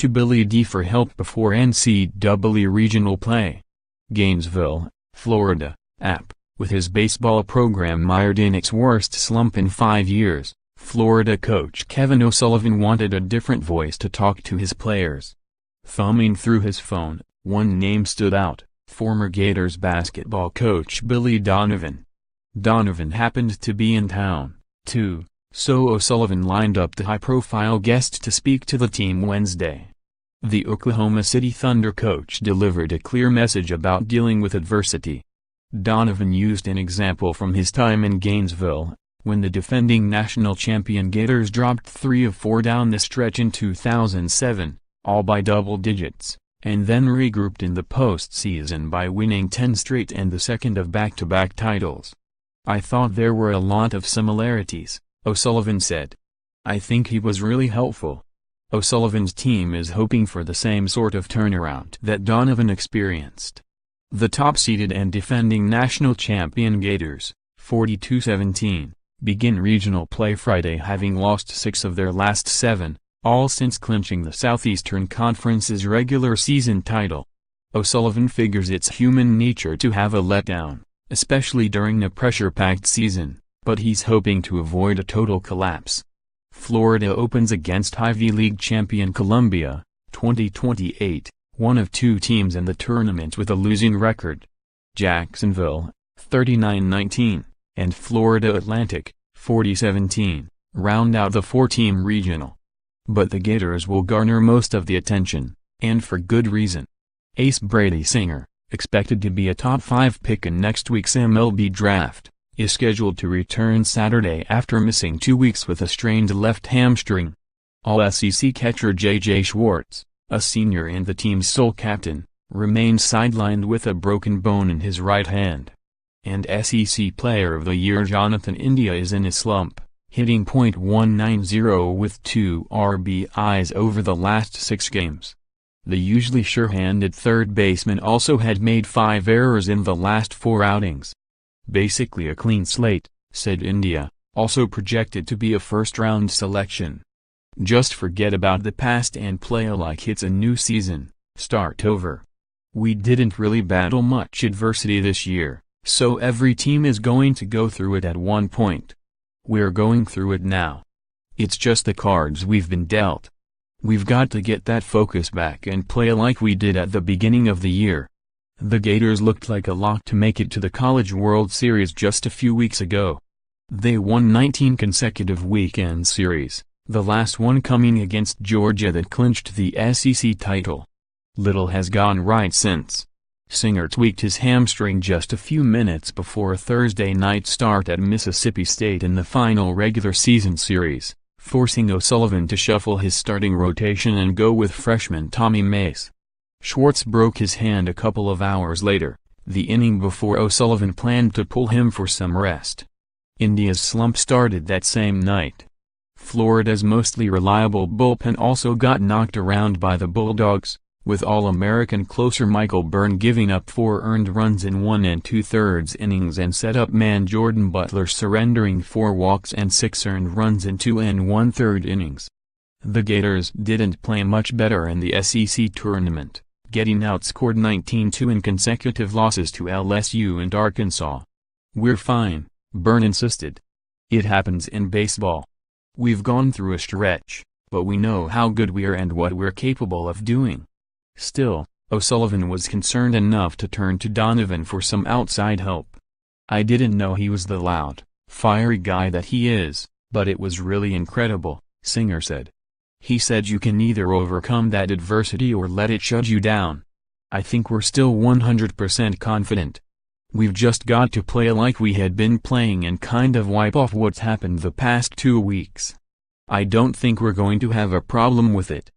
to Billy D for help before NCAA regional play. Gainesville, Florida, App. With his baseball program mired in its worst slump in 5 years, Florida coach Kevin O'Sullivan wanted a different voice to talk to his players. Thumbing through his phone, one name stood out: former Gators basketball coach Billy Donovan. Donovan happened to be in town, too, so O'Sullivan lined up the high-profile guest to speak to the team Wednesday. The Oklahoma City Thunder coach delivered a clear message about dealing with adversity. Donovan used an example from his time in Gainesville, when the defending national champion Gators dropped 3 of 4 down the stretch in 2007, all by double digits, and then regrouped in the postseason by winning 10 straight and the second of back-to-back titles. "I thought there were a lot of similarities," O'Sullivan said. "I think he was really helpful." O'Sullivan's team is hoping for the same sort of turnaround that Donovan experienced. The top-seeded and defending national champion Gators, 42-17, begin regional play Friday, having lost 6 of their last 7, all since clinching the Southeastern Conference's regular season title. O'Sullivan figures it's human nature to have a letdown, especially during a pressure-packed season, but he's hoping to avoid a total collapse. Florida opens against Ivy League champion Columbia, 2028. One of 2 teams in the tournament with a losing record. Jacksonville, 39-19, and Florida Atlantic, 40-17, round out the 4-team regional. But the Gators will garner most of the attention, and for good reason. Ace Brady Singer, expected to be a top 5 pick in next week's MLB draft, is scheduled to return Saturday after missing 2 weeks with a strained left hamstring. All-SEC catcher J.J. Schwartz, a senior and the team's sole captain, remains sidelined with a broken bone in his right hand. And SEC Player of the Year Jonathan India is in a slump, hitting .190 with 2 RBIs over the last 6 games. The usually sure-handed third baseman also had made 5 errors in the last 4 outings. "Basically a clean slate," said India, also projected to be a first-round selection. "Just forget about the past and play like it's a new season, start over. We didn't really battle much adversity this year, so every team is going to go through it at one point. We're going through it now. It's just the cards we've been dealt. We've got to get that focus back and play like we did at the beginning of the year." The Gators looked like a lock to make it to the College World Series just a few weeks ago. They won 19 consecutive weekend series, the last one coming against Georgia that clinched the SEC title. Little has gone right since. Singer tweaked his hamstring just a few minutes before a Thursday night start at Mississippi State in the final regular season series, forcing O'Sullivan to shuffle his starting rotation and go with freshman Tommy Mace. Schwartz broke his hand a couple of hours later, the inning before O'Sullivan planned to pull him for some rest. India's slump started that same night. Florida's mostly reliable bullpen also got knocked around by the Bulldogs, with All-American closer Michael Byrne giving up 4 earned runs in 1 2/3 innings and set-up man Jordan Butler surrendering 4 walks and 6 earned runs in 2 1/3 innings. The Gators didn't play much better in the SEC tournament, getting outscored 19-2 in consecutive losses to LSU and Arkansas. "We're fine," Byrne insisted. "It happens in baseball. We've gone through a stretch, but we know how good we are and what we're capable of doing." Still, O'Sullivan was concerned enough to turn to Donovan for some outside help. "I didn't know he was the loud, fiery guy that he is, but it was really incredible," Singer said. "He said you can either overcome that adversity or let it shut you down. I think we're still 100% confident. We've just got to play like we had been playing and kind of wipe off what's happened the past 2 weeks. I don't think we're going to have a problem with it."